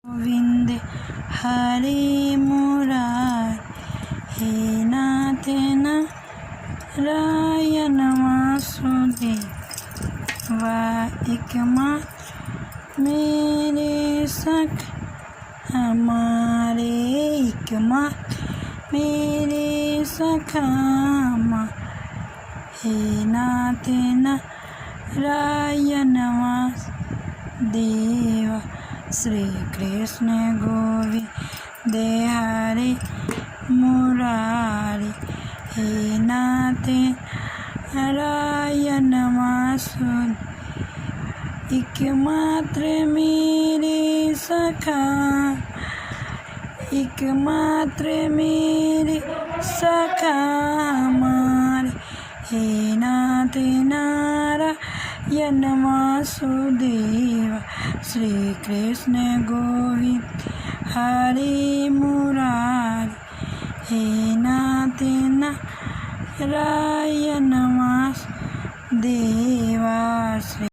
गोविंद हरे मुरारी, हे नाथ नारायण वासुदेव। एकमात्र मेरे सख हमारे, एकमात्र मेरे सखा, हे नाथ नारायण वासुदेव। श्री कृष्ण गोविंद हरे मुरारी, हे नाथ नारायण वासुदेव। एकमात्र मेरे सखा, एकमात्र मेरे सखा हमारे, हे नाथ नारायण वासुदेव। श्री कृष्ण गोविंद हरे मुरारी, हे नाथ नारायण